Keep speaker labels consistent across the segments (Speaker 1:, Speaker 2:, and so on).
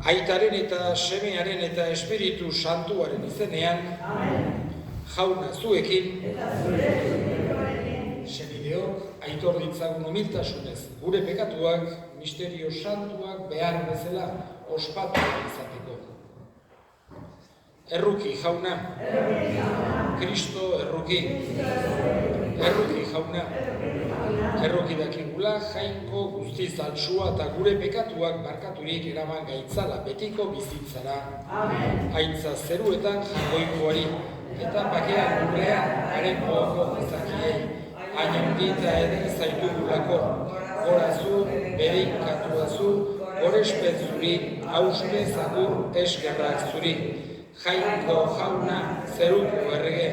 Speaker 1: Aitaren eta Semearen eta Espiritu Santuaren izenean, Jauna zuekin, senideok aitor ditzagun humiltasunez, gure pekatuak, misterio santuak behar bezala ospatu izateko. Erruki, jauna. Kristo erruki. Erruki, jauna. Erruki dakigula jainko guztiz altsua eta gure pekatuak barkaturik eraman gaitzala betiko bizitzara. Aintza zeruetan jangoikoari eta bakean gurean haren gogoko izakiei. Ainondita eder zaitugulako, gorazu, bereinkatu azu, gorespet zuri, auspe zagur eskerrak zuri. Jainko jauna zeruko errege,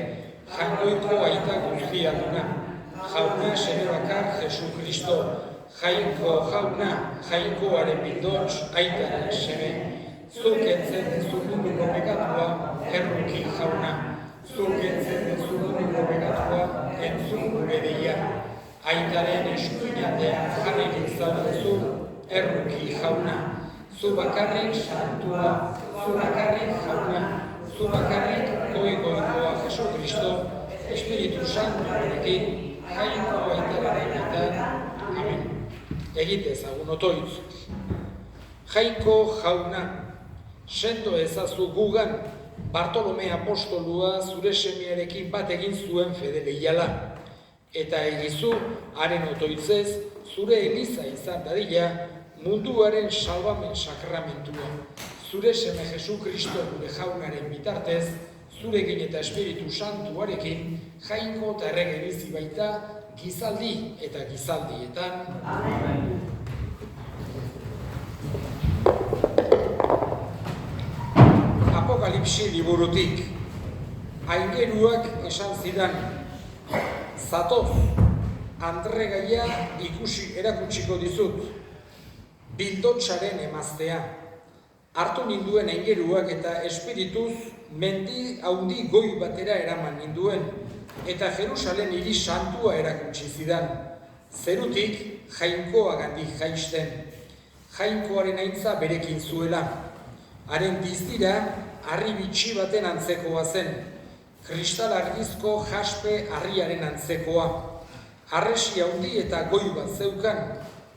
Speaker 1: jangoiko aita guztia duna. Jauna seme bakar Jesu Kristo, jainko jauna, jainkoaren bildots aitaren seme. Zuk entzen dezu munduko pekatua, erruki jauna. Zuk entzen dezu munduko pekatua, entzun gure deia. Aitaren eskuinatean jarririk zaudezu, erruki jauna. Zu bakarrik santua, zu bakarrik jauna, zu bakarrik goikoa Jesu Kristo, Espiritu Santuarekin, jainko aitaren egiten. Amen. Egite ezagun otoitz. Jainko jauna, sendo ezazu gugan, Bartolome apostolua zure semearekin bat egin zuen fede leiala. Eta egizu, haren otoitzez, zure eliza izan dadila, munduaren salbamen sakramentua. Zure seme Jesu Kristo gure jaunaren bitartez, zurekin eta Espiritu Santuarekin, jainko eta errege bizi baita, gizaldi eta gizaldietan. Amen. Apokalipsi liburutik, aingeruak esan zidan, zatoz, andregaia erakutsiko dizut, bildotsaren emaztea. Hartu ninduen aingeruak eta espirituz mendi haundi goi batera eraman ninduen, eta Jerusalem hiri santua erakutsi zidan, zerutik jainkoa gandik jaisten, jainkoaren aintza berekin zuela. Haren dizdira, harri bitxi baten antzekoa zen, kristal argizko jaspe harriaren antzekoa. Harresi haundi eta goi bat zeukan,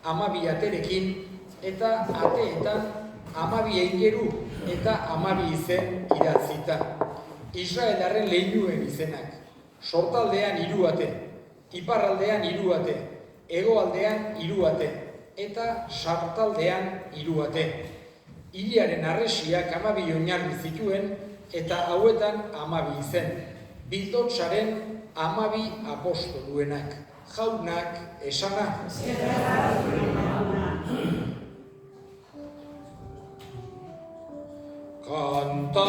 Speaker 1: 12 aterekin, eta ateetan 12 aingeru eta 12 izen idatzita. Israelaren leinuen izenak, sortaldean 3 ate, iparraldean 3 ate, hegoaldean 3 ate, eta sartaldean 3 ate. Hiriaren harresiak 12 oinarri zituen eta hauetan 12 izen. Bildotsaren 12 apostoluenak. Jaunak esana. Kanta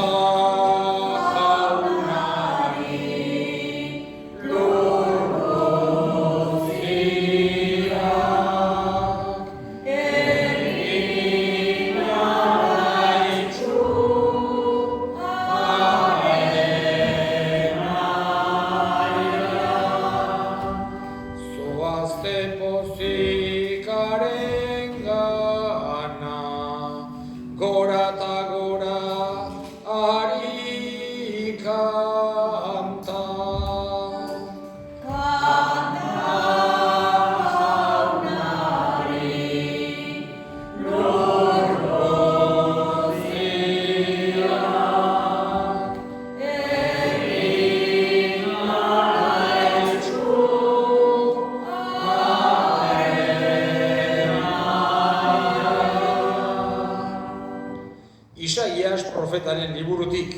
Speaker 1: profetaren liburutik,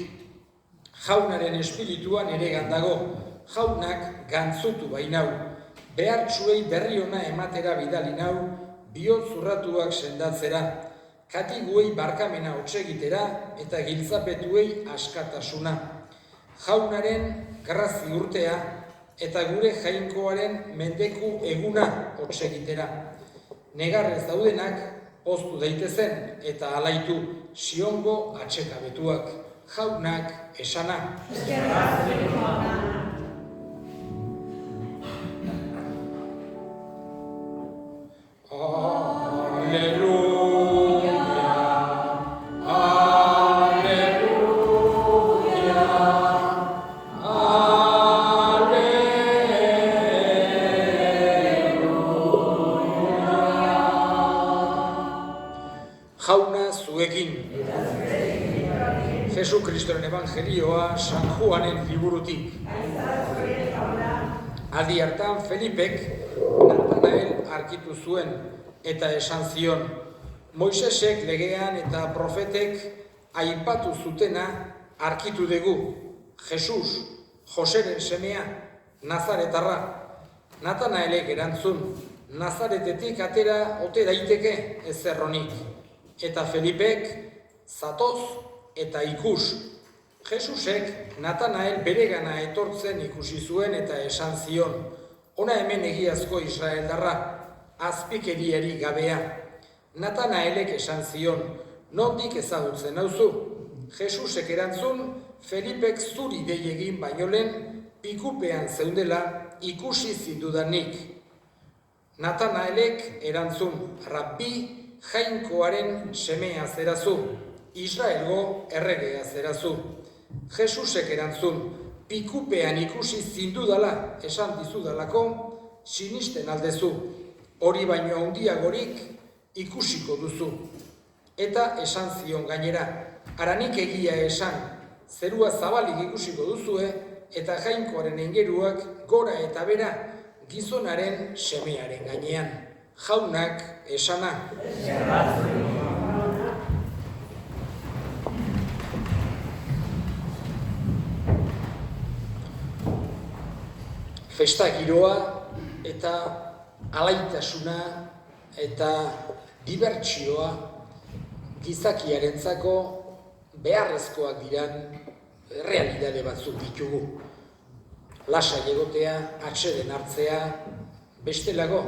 Speaker 1: jaunaren espirituan ere gandago, jaunak gantzutu bainau, behartsuei berri ona ematera bidali nau, bihotz zurratuak sendatzera, katiguei barkamena hotsegitera eta giltzapetuei askatasuna. Jaunaren grazi urtea eta gure jainkoaren mendeku eguna hotsegitera. Negarrez daudenak poztu daitezen eta alaitu Siongo atsekabetuak, jaunak esana. Aleluia, Jesu Kristoren Evangelioa San Juanen liburutik. Aldi hartan Felipek Natanael arkitu zuen eta esan zion, Moisesek legean eta profetek aipatu zutena arkitu dugu, Jesus, Joseren semea, Nazaretarra. Natanaelek erantzun, Nazaretetik atera ote daiteke ezerronik. Eta Felipek, zatoz eta ikus. Jesusek Natanael beregana etortzen ikusi zuen eta esan zion, ona hemen egiazko Israeldarra, azpikeriari gabea. Natanaelek esan zion, nondik ezagutzen nauzu? Jesusek erantzun, Felipek zuri dei egin baino lehen, pikupean zeundela ikusi zindudanik. Natanaelek erantzun, Rabbi Jainkoaren semea zerazu, Israelgo erregea zerazu. Jesusek erantzun, pikupean ikusi zindudala esan dizudalako, sinisten aldezu, hori baino handiagorik ikusiko duzu. Eta esan zion gainera, haranik egia esan, zerua zabalik ikusiko duzue, eta Jainkoaren aingeruak gora eta bera gizonaren semearen gainean. Jaunak esana. Festa giroa eta alaitasuna eta dibertsioa gizakiarentzako beharrezkoak diran errealitate batzuk ditugu. Lasai egotea, atseden hartzea, bestelago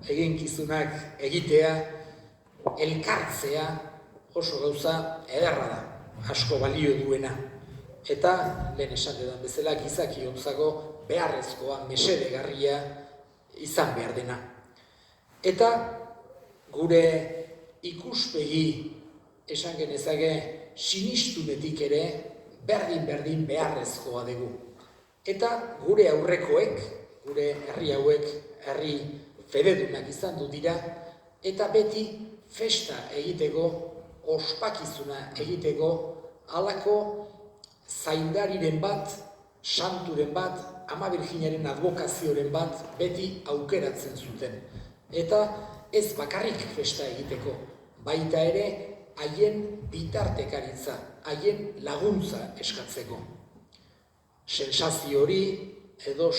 Speaker 1: eginkizunak egitea, elkartzea oso gauza ederra da, asko balio duena. Eta, lehen esan dedan bezala, gizakiontzako beharrezkoa, mesedegarria izan behar dena. Eta gure ikuspegi esan genezake sinistunetik ere berdin beharrezkoa dugu. Eta gure aurrekoek, gure herri hauek, herri fededunak izan du dira, eta beti festa egiteko, ospakizuna egiteko, halako zaindariren bat, santuren bat, Ama Birjinaren advokazioren bat beti aukeratzen zuten. Eta ez bakarrik festa egiteko, baita ere haien bitartekaritza, haien laguntza eskatzeko. Sensazio hori edo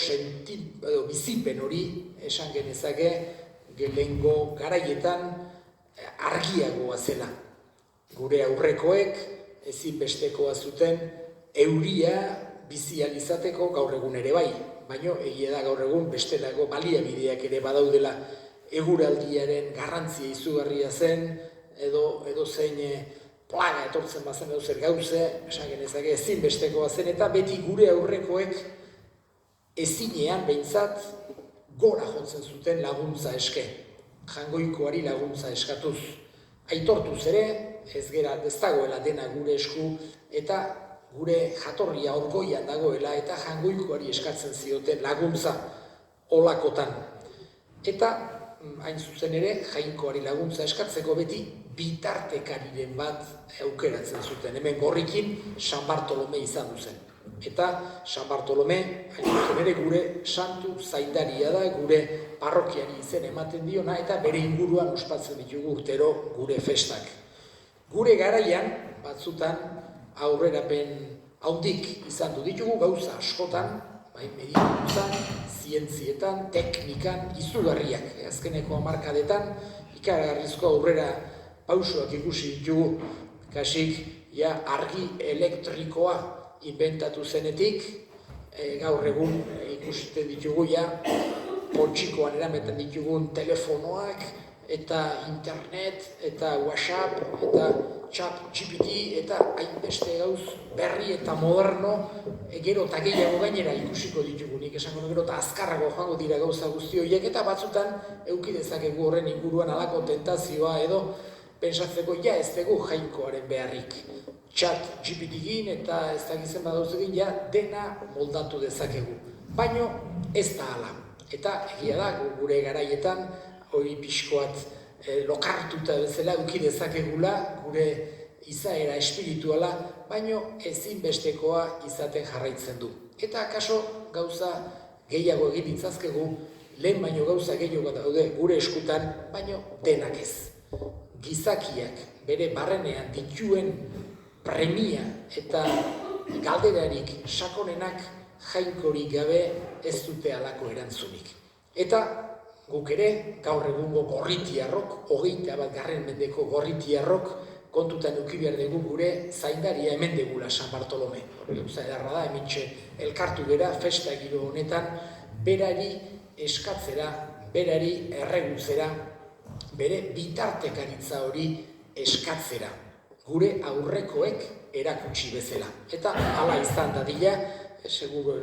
Speaker 1: bizipen hori esan genezake lehengo garaietan argiagoa zela. Gure aurrekoek ezinbestekoa zuten euria bizializateko gaur egun ere bai, baina egia da gaur egun bestelako baliabideak ere badaudela eguraldiaren garrantzia izugarria zen, edo zein plaga etortzen bazen edo zer gauze, esan genezake ezinbestekoa zen, eta beti gure aurrekoek ezinean behintzat gora jotzen zuten laguntza eske, jangoikoari laguntza eskatuz. Aitortuz ere, ez dagoela dena gure esku, eta gure jatorria orgoian dagoela eta jangoikoari eskatzen zioten laguntza olakotan. Eta, hain zuzen ere, Jainkoari laguntza eskatzeko beti bitartekariren bat aukeratzen zuten. Hemen gorrikin San Bartolome izan duzen. Eta San Bartolome, hain zuzen ere, gure santu zaindaria da, gure parrokiari izen ematen diona, eta bere inguruan ospatzen ditugu urtero gure festak. Gure garaian, batzutan, aurrerapen handik izan du ditugu gauza askotan, medikuntzan, zientzietan, teknikan, izugarriak. Azkeneko hamarkadetan, ikaragarrizko aurrera pausoak ikusi ditugu, kasik argi elektrikoa inventatu zenetik, gaur egun ikusiten ditugu poltsikoan eramaten ditugun telefonoak, eta internet, eta WhatsApp, eta ChatGPT, eta hainbeste gauz berri eta moderno, gero eta gehiago gainera ikusiko ditugu, nik esango gero eta azkarrago joango dira gauza guzti horiek, eta batzutan eduki dezakegu horren inguruan halako tentazioa edo pentsatzeko ez dugu Jainkoaren beharrik. ChatGPT-gin eta ez dakizen badauzekin dena moldatu dezakegu. Baino ez da hala. Eta egia da gure garaietan hori pixkoat lokartuta bezala eduki dezakegula gure izaera espirituala, baino ezinbestekoa izaten jarraitzen du. Eta akaso gauza gehiago egin ditzazkegu, lehen baino gauza gehiago daude gure eskutan, baino denak ez. Gizakiak bere barrenean dituen premia eta galderarik sakonenak jainkorik gabe ez dute halako erantzunik. Eta guk ere, gaur egungo gorritiarrok, 21. mendeko gorritiarrok, kontutan eduki behar dugu gure zaindaria hemen degula San Bartolome. Hori gauza edarra da, hementxe elkartu gera, festa giro honetan, berari eskatzera, berari erregutzera, bere bitartekaritza hori eskatzera, gure aurrekoek erakutsi bezala. Eta hala izan dadila, seguro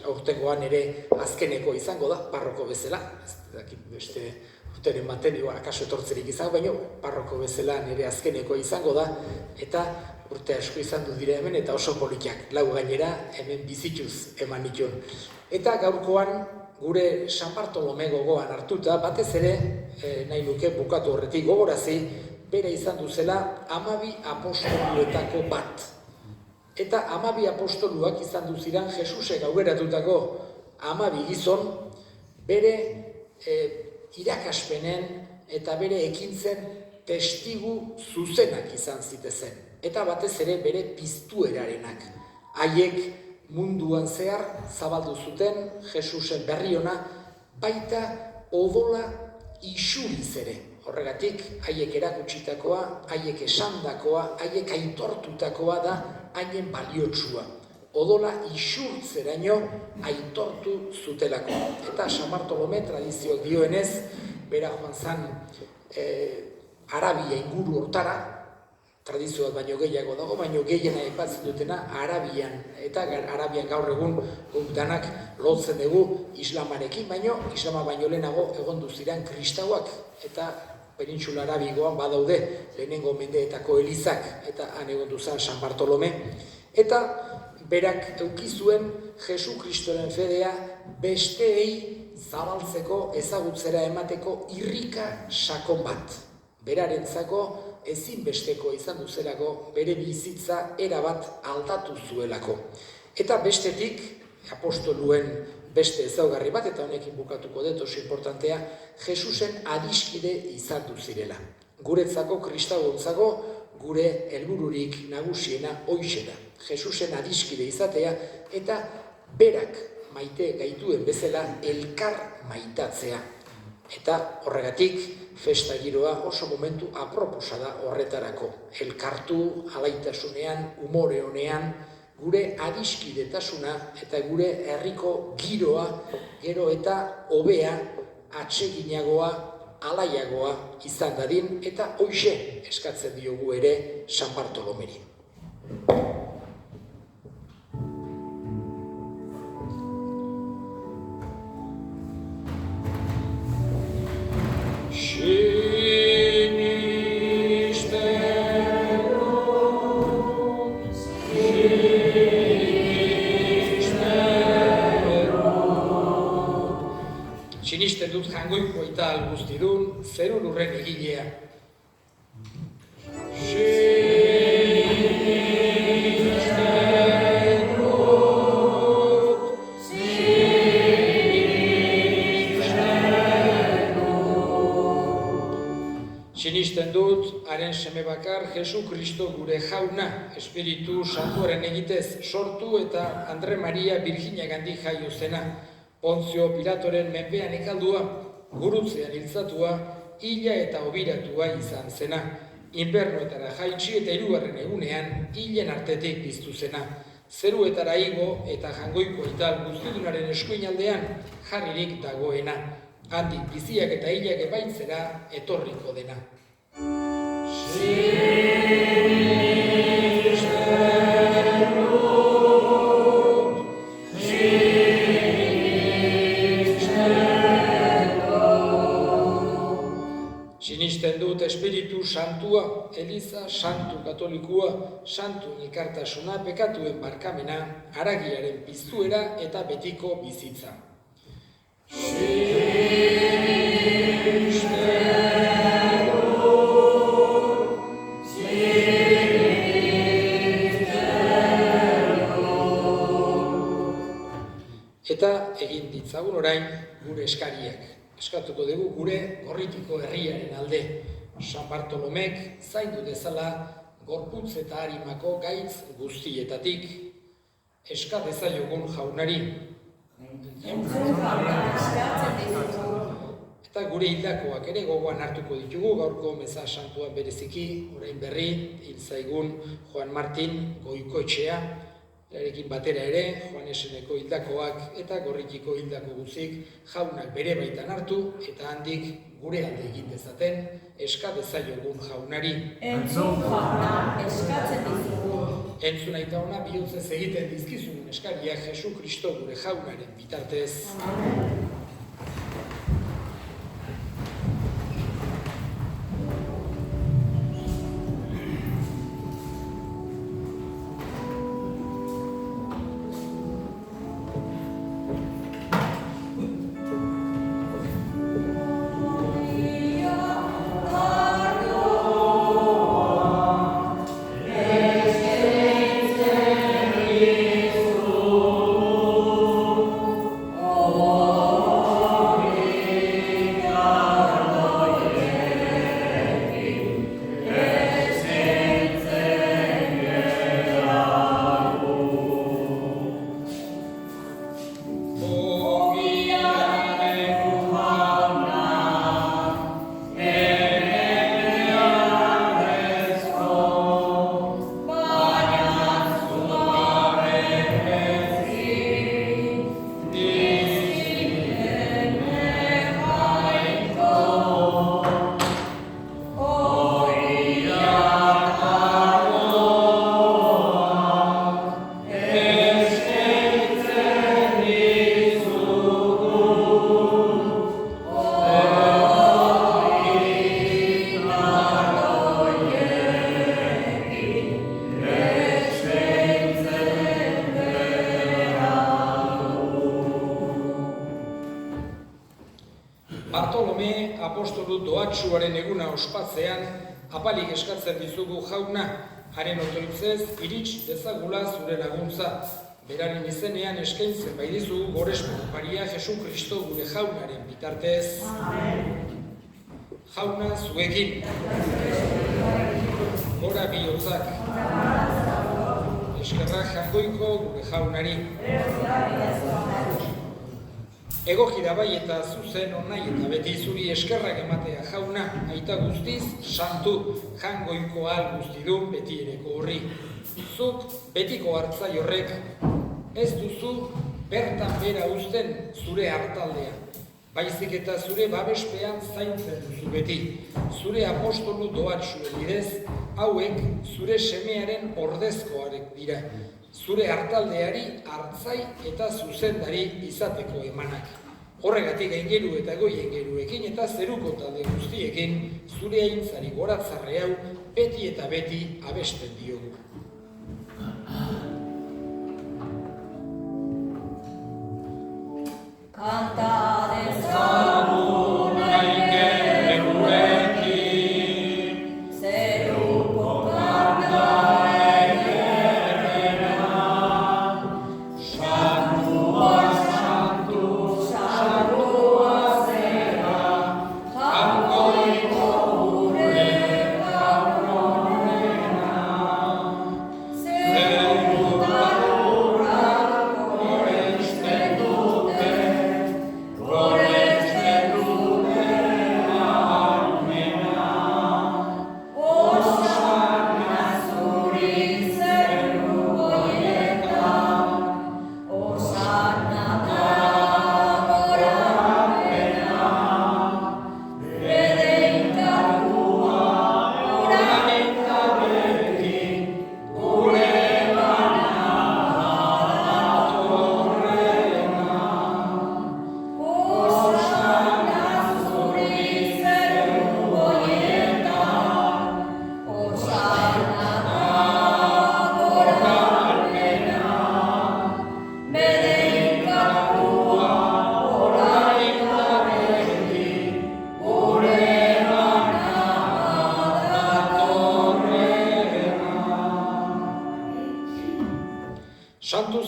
Speaker 1: aurtengoan ere azkeneko izango da, parroko bezala, ez dakit beste urteren baten, akaso etortzerik izango, baina parroko bezala nire azkeneko izango da, eta urte asko izan du dira hemen, eta oso politak, lau gainera hemen bizituz eman nituen. Eta gaurkoan gure San Bartolome gogoan hartuta, batez ere, nahi nuke bukatu horretik gogorazi, bere izan duzela 12 apostoluetako bat. Eta 12 apostoluak izan duziran Jesusek augeratutako 12 gizon, bere irakaspenen eta bere ekintzen testigu zuzenak izan zitezen. Eta batez ere bere piztuerarenak. Haiek munduan zehar zabaldu zuten Jesusen berri ona, baita odola isuriz ere. Horregatik, haiek erakutsitakoa, haiek esandakoa, haiek aitortutakoa da haien baliotsua. Odola isurtzeraino aitortu zutelako. Eta San Bartolome tradizioak dioenez, bera joan zan Arabia inguru hortara, tradizioak baino gehiago dago, baino gehiena aipatzen dutena Arabian, eta Arabian gaur egun guk danak lotzen dugu islamarekin, baino islama baino lehenago egondu ziren kristauak, eta Penintxula Arabikoan badaude lehenengo mendeetako elizak, eta han egondu zen San Bartolome, eta berak eukizuen Jesu Kristoren fedea besteei zabaltzeko, ezagutzera emateko irrika sakon bat. Berarentzako ezinbesteko izan duzelako, bere bizitza erabat aldatu zuelako. Eta bestetik, apostoluen beste ezaugarri bat, eta honekin bukatuko dut oso importantea, Jesusen adiskide izan zirela. Guretzako, kristauontzako, gure helbururik nagusiena hoixe da. Jesusen adiskide izatea, eta berak maite gaituen bezala elkar maitatzea. Eta horregatik, festa giroa oso momentu aproposa da horretarako. Elkartu, alaitasunean, umore honean, gure adiskidetasuna eta gure herriko giroa, gero eta hobea, atseginagoa, alaiagoa izan dadin, eta hoixe eskatzen diogu ere San Bartolomeri. Sinisten dut jangoiko eta guztidun, zeru lurren egilea. Sinisten dut, haren seme bakar, Jesu Kristo gure jauna, Espiritu Santuaren egitez sortu eta Andre Maria Birjinagandik jaio zena. Pontzio Pilatoren menpean ekaldua, gurutzean hiltzatua, hila eta obiratua izan zena. Infernuetara jaitsi eta 3. egunean hilen artetik piztu zena. Zeruetara igo eta jangoiko eta guztidunaren eskuinaldean jarririk dagoena. Handik biziak eta hilak ebaitzera etorriko dena. Sinisten dut Espiritu Santua, Eliza, Santu Katolikua, Santu Nikartasuna, pekatuen barkamena, haragiaren piztuera eta betiko bizitza. Sinisten dut, Eta egin ditzagun orain gure eskariak. Eskatuko dugu gure Gorritiko herriaren alde. San Bartolomek zaindu dezala gorputz eta harimako gaitz guztietatik. Eska dezaiogun jaunari. Eta gure hildakoak ere gogoan hartuko ditugu, gaurko meza santuan bereziki, orain berri, hil zaigun Juan Martin Goikoetxea, erarekin batera ere, Joaneseneko hildakoak eta Gorritiko hildako guztik jaunak bere baitan hartu eta handik gure alde egin dezaten, eska dezaiogun jaunari.
Speaker 2: Entzun jauna, eskatzen dizugu.
Speaker 1: Entzun aita ona bihotzez egiten dizkizun eskariak Jesu Kristo gure jaunaren bitartez.
Speaker 2: Amen.
Speaker 1: Bartolome apostolu doatsuaren eguna ospatzean apalik eskatzen dizugu jauna, haren otoitzez irits dezagula zure laguntza. Beraren izenean eskaintzen bai dizugu gorespen paria Jesu Kristo gure jaunaren bitartez. Jauna zuekin. Gora bihotzak. Eskerrak jangoiko gure jaunari. Egoki da bai eta zuzen onai eta beti zuri eskerrak ematea jauna, aita guztiz, santu, jangoiko al guztidun beti ereko horri. Zuk betiko hartzai horrek, ez duzu bertan bera uzten zure hartaldea. Baizik eta zure babespean zaintzen duzu beti. Zure apostolu doatsuen bidez, hauek zure semearen ordezkoarek dira. Zure hartaldeari hartzai eta zuzendari izateko emanak. Horregatik aingeru eta goi aingeruekin eta zeruko talde guztiekin zure aintzari goratzarre hau beti eta beti abesten diogu.
Speaker 2: Kanta dezagun aingeruekin, zeruko kanta ederrena, santua, santu, santua zera, jangoiko gure jaunonena.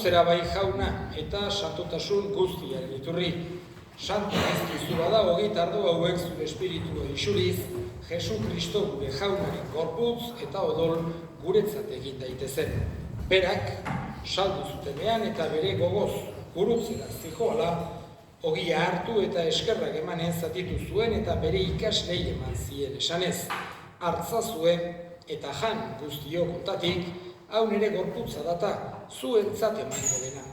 Speaker 1: zera bai jauna eta santotasun guztiaren iturri. Santu izkizu bada hogeita ardo hauek zure espiritua isuriz, Jesu Kristo gure jaunaren gorputz eta odol guretzat egin daitezen. Berak, saldu zutenean eta bere gogoz gurutzera zijoala, ogia hartu eta eskerrak emanez zatitu zuen eta bere ikaslei eman zien esanez. Hartza zuen eta jan guztiok ontatik, hau nire gorputza data, zuentzat emango dena.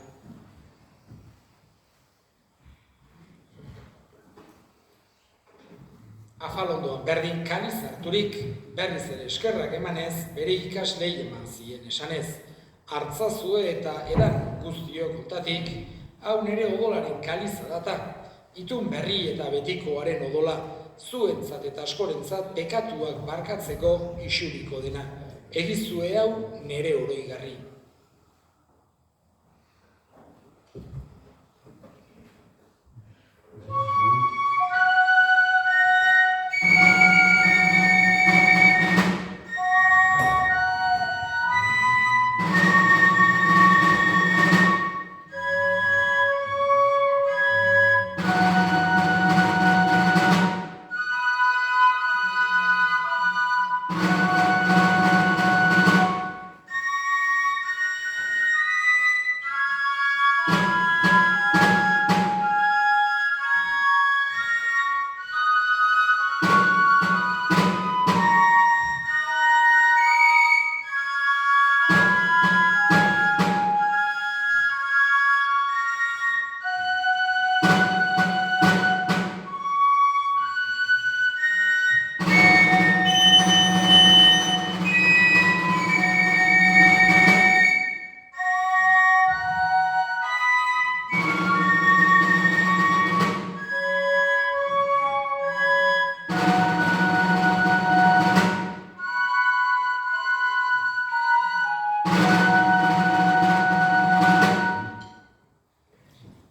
Speaker 1: Afalondoan berdin kaniz harturik, berriz ere eskerrak emanez, bere ikaslei eman zien esanez. Hartzazue eta edan guztiok ontatik, hau nire odolaren kaliza data, itun berri eta betikoaren odola, zuentzat eta askorentzat bekatuak barkatzeko isuriko dena. Egizue hau nire oroigarri.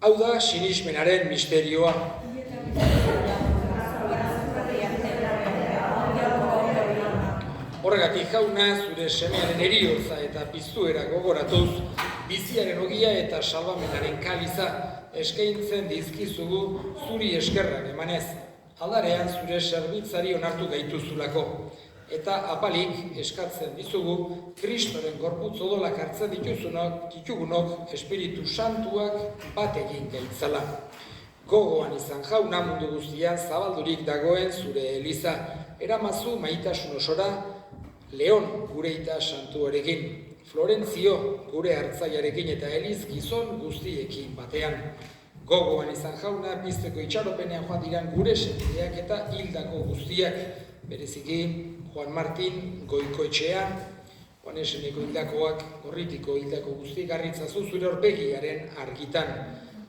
Speaker 1: Hau da sinismenaren misterioa. Horregatik jauna zure semearen heriotza eta piztuera gogoratuz, biziaren ogia eta salbamenaren kaliza eskaintzen dizkizugu zuri eskerrak emanez. Aldarean zure zerbitzari onartu gaituzulako. Eta apalik eskatzen dizugu Kristoren gorputz odolak hartzen ditugunok Espiritu Santuak bat egin gaitzala. Gogoan izan jauna mundu guztian zabaldurik dagoen zure eliza, eramazu maitasun osora Leon gure ita santuarekin, Florentzio gure hartzaiarekin eta Eliz gizon guztiekin batean. Gogoan izan jauna pizteko itxaropenean joan diran gure sentideak eta hildako guztiak, bereziki Juan Martin Goikoetxea, Juan Eseneko hildakoak, Gorritiko hildako guztiek harritzazu zure horpegiaren argitan.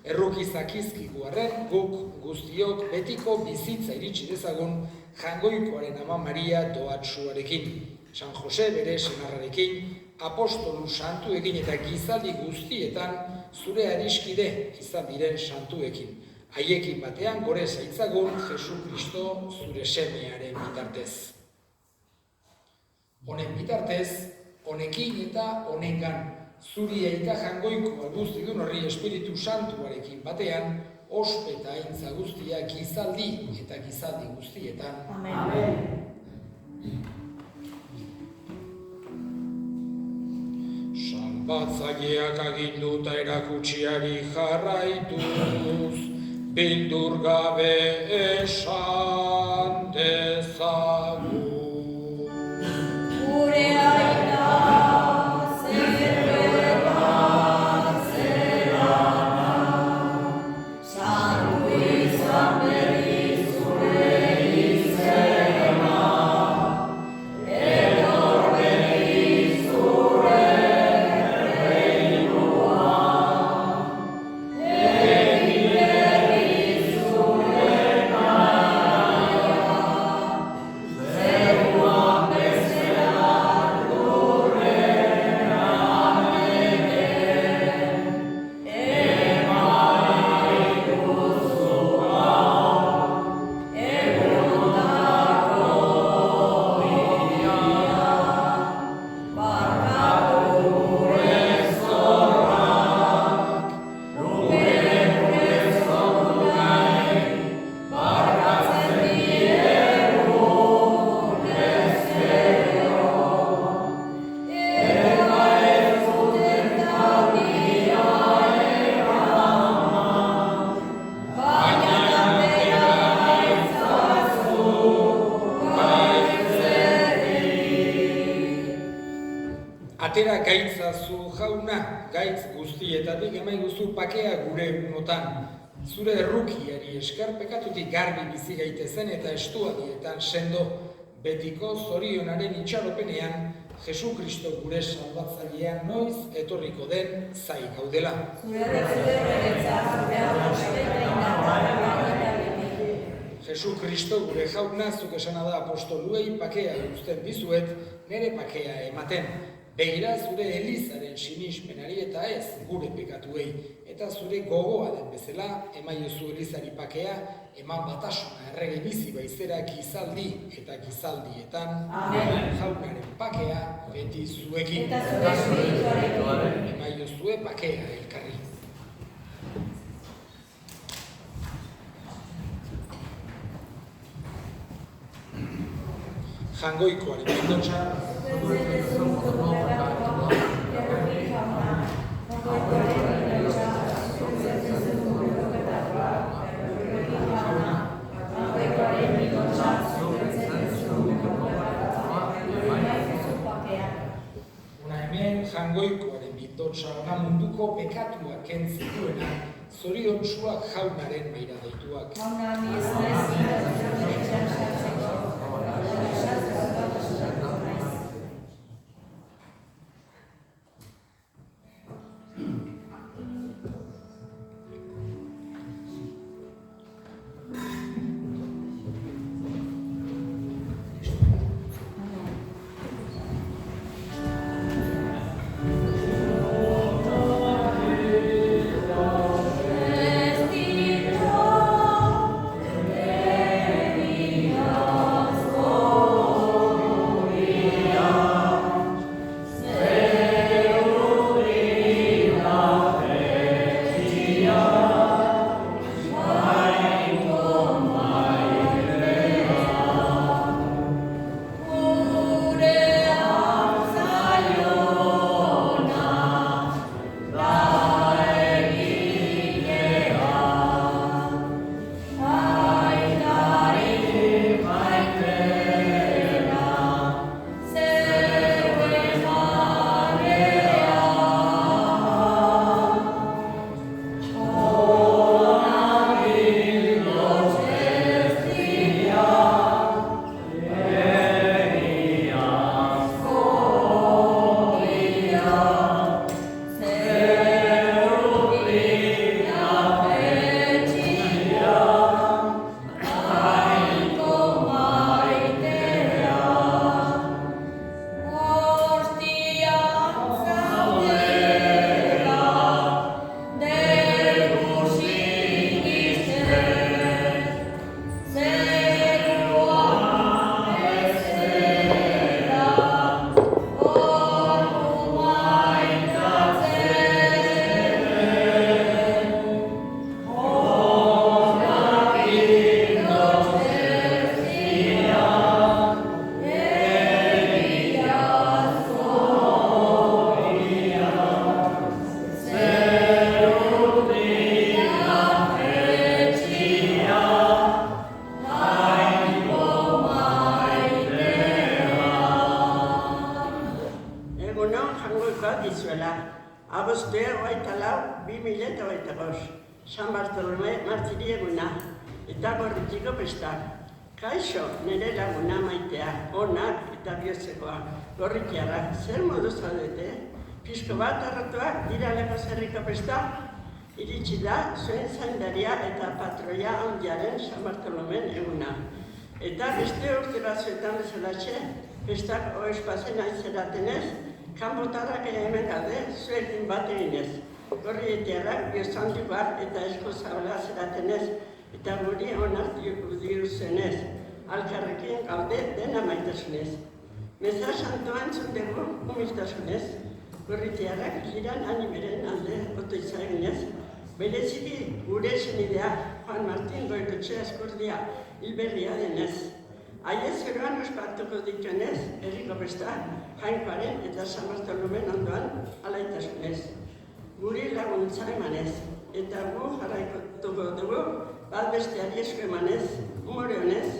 Speaker 1: Errukizak izkigu arren, guk guztiok betiko bizitza iritsi dezagun Jangoikoaren Ama Maria doatsuarekin, San Jose bere senarrarekin, apostolu santuekin eta gizaldi guztietan zure adiskide izan diren santuekin. Haiekin batean gore zaitzagun Jesu Kristo zure semearen bitartez. Honen bitartez, honekin eta honengan, zuri eika jangoiko guztidun horri Espiritu Santuarekin batean, ospe eta aintza guztia gizaldi eta gizaldi guztietan.
Speaker 2: Amen.
Speaker 1: Salbatzaileak aginduta erakutsiari jarraituz, bildur gabe esan dezagun.
Speaker 2: Gure aita zerbetan zerana, santu izan berri zure izena, etor berri zure reinua, egin berri zure naia,
Speaker 1: gaitzazu jauna, gaitz guztietatik emaiguzu pakea gure egunotan. Zure errukiari esker pekatutik garbi bizi gaitezen eta estuadietan sendo betiko zorionaren itxaropenean Jesu Kristo gure salbatzailean noiz etorriko den zai gaudela. Jesu Kristo gure jauna zuk esana da apostoluei pakea uzten dizuet, nere pakea ematen. Begira zure Elizaren sinismenari eta ez gure pekatuei, eta zure gogoa den bezala emaiozu Elizari pakea, eman batasuna errege bizi baizera gizaldi eta gizaldietan. Amen. Jaunaren pakea beti zuekin. Eta zure espirituarekin. Emaiozue pakea elkarri. Jangoikoaren bildotxa. Jangoikoaren bildotxa ona munduko pekatua kentzen duena, zoriontsuak jaunaren maira deituak.
Speaker 3: San Bartolome martiri eguna, eta gorritiko pestak. Kaixo, nire laguna maitea, onak eta bihotzekoa, gorritiarrak, zer modu zaudete? Pizko bat arrotuak dira leko zerriko pestak? Iritsi da, zuen zaindaria eta patroia handiaren San Bartolomen eguna. Eta beste urte batzuetan bezalatxe, pestak oespazen aizeratenez, kanbotarrak hemen gaude, zuekin bat eginez. Gorrietiarrak biozandikoak eta esko zabela zeratenez, eta guri onak diruzenez, alkarrekin gaude dena maitasunez. Meza santoan zundegu humiltasunez, gorrietiarrak liran animeren alde otoizaginez, bereziki gure senidea Juan Martin Goikotxe Eskurdia hilberria denez. Aiez zeroan ospatuko dituenez, herriko pestak, Jainkoaren eta San Bartolomen ondoan alaitasunez. Guri laguntza emanez, eta gu jarraituko dugu, bat besteari esko emanez, umore honez,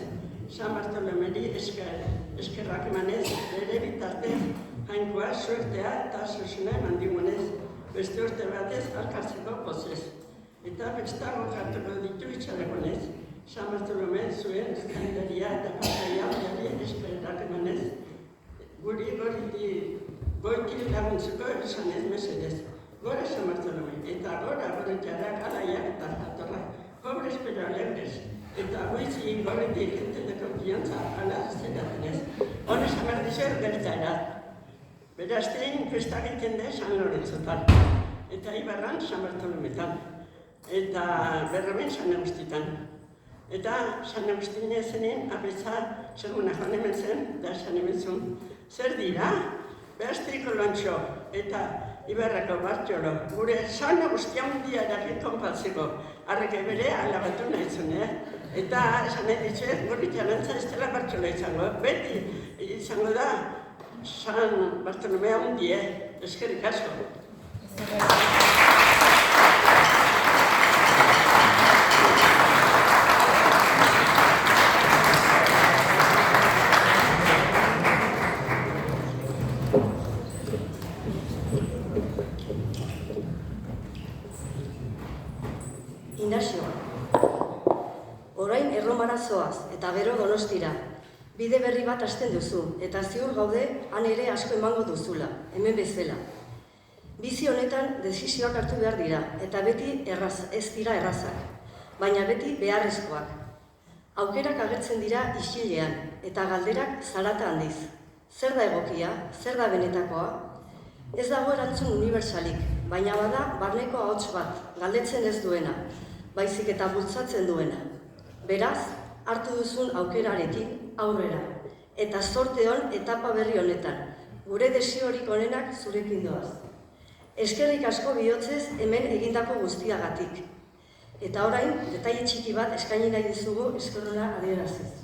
Speaker 3: San Bartolomeri eskerrak emanez, bere bitartez, Jainkoa, suertea eta zuzuna eman digunez, beste urte batez alkartzeko pozez. Eta bestago jartuko ditu itxalegonez, San Bartolome zuen zaindaria eta pasaia jari esperetak emanez, guri goiti laguntzuko esanez mesedez. Gora San Bartolome, eta gora goretiarak alaiak eta jatorra, pobres pero alegres. Eta goizi gorretik enten de konfiantza ala zeratenez. Honez amardizer gertaera. Beraztein festak egiten da San Lorenzotan. Eta Ibarran San Bartolometan. Eta Berroben San Agustitan. Eta San Agustine zenen abetza seguna joan hemen zen, da San Emezun. Zer dira? Berazteiko lontxo eta Ibarrako Bartxolo, gure San Agustia mundia erakin konpatzeko. Arreke bere alabatu nahi zuen, Eta esan nahi ditzuet, gurri jalantza ez dela Bartxolo izango. Beti izango da San Bartolomea hundie, eskerrik asko.
Speaker 4: Inazio, orain Erromara zoaz eta gero Donostira. Bide berri bat hasten duzu, eta ziur gaude han ere asko emango duzula, hemen bezala. Bizi honetan desizioak hartu behar dira, eta beti ez dira errazak, baina beti beharrezkoak. Aukerak agertzen dira isilean, eta galderak zarata handiz. Zer da egokia, zer da benetakoa? Ez dago erantzun unibertsalik, baina bada barneko ahots bat, galdetzen ez duena, baizik eta bultzatzen duena. Beraz, hartu duzun aukerarekin aurrera, eta zorte hon etapa berri honetan, gure desiorik onenak zurekin doaz. Eskerrik asko bihotzez hemen egindako guztiagatik. Eta orain, detaile txiki bat eskaini nahi dizugu eskerrona adieraziz.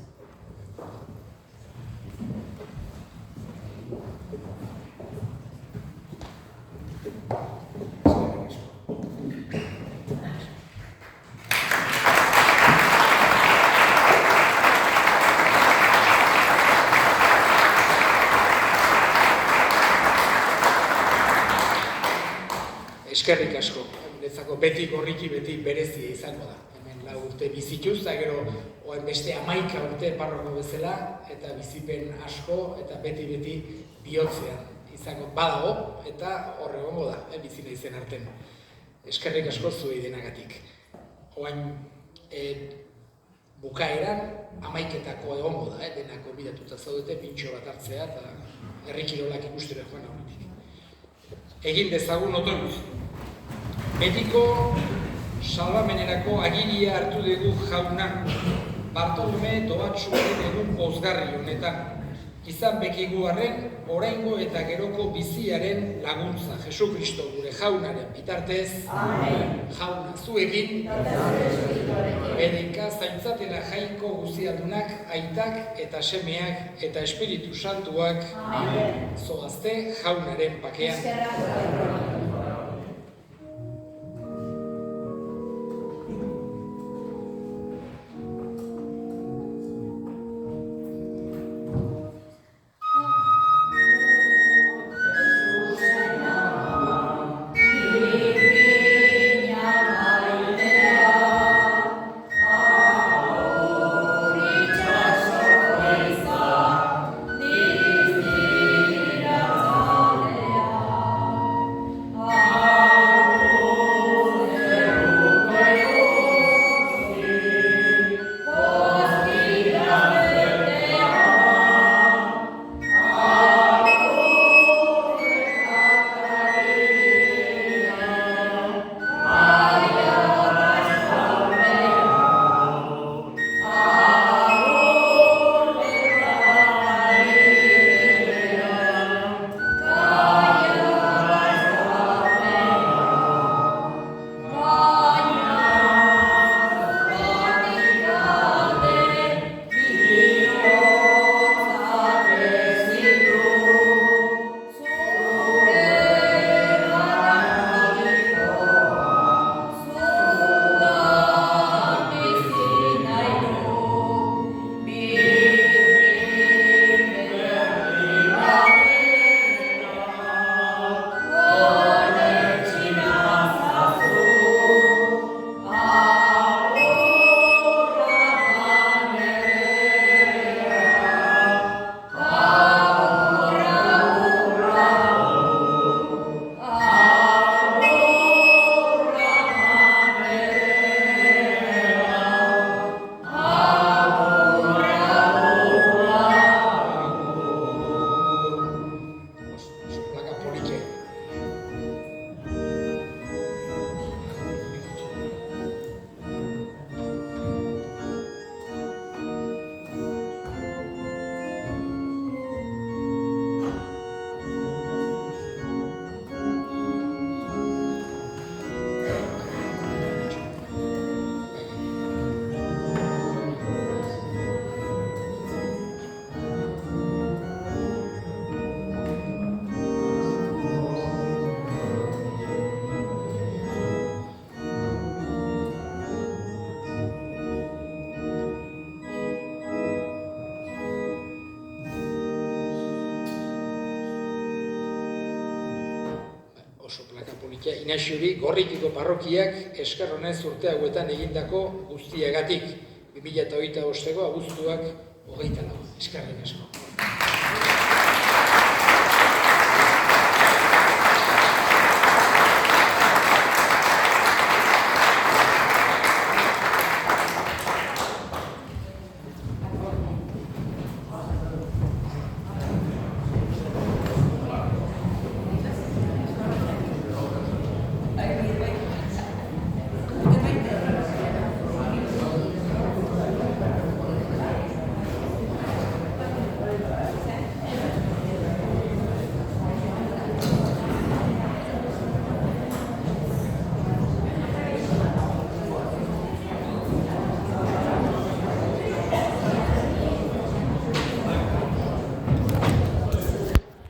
Speaker 1: Eskerrik asko, niretzako beti gorriki beti berezia izango da. Hemen 4 urte bizituz, eta gero beste 11 urte parroko bezala, eta bizipen asko, eta beti bihotzean izango badago, eta hor egongo da, bizi nahi zen arten. Eskerrik asko zuei denagatik. Oain, bukaeran 11etako egongo da, denako bidatuta zaudete, pintxo bat hartzea, eta herrikirolak ikustera joan aurretik. Egin dezagun otoruz. Betiko salbamenerako agiria hartu dugu jauna, Bartolome Tobatxuaren egun pozgarri honetan. Izan bekigu arren, oraingo eta geroko biziaren laguntza. Jesu Kristo gure jaunaren bitartez, Amen. Jauna zuekin, bedeka zaintzatela jaiko guzialdunak, aitak eta semeak eta Espiritu Santuak, Amen. Zoazte jaunaren pakean. Inaxiuri Gorrikiko parrokiak esker honez urte hauetan egindako guztiagatik 2025ko abuztuak 24. Eskerrik asko.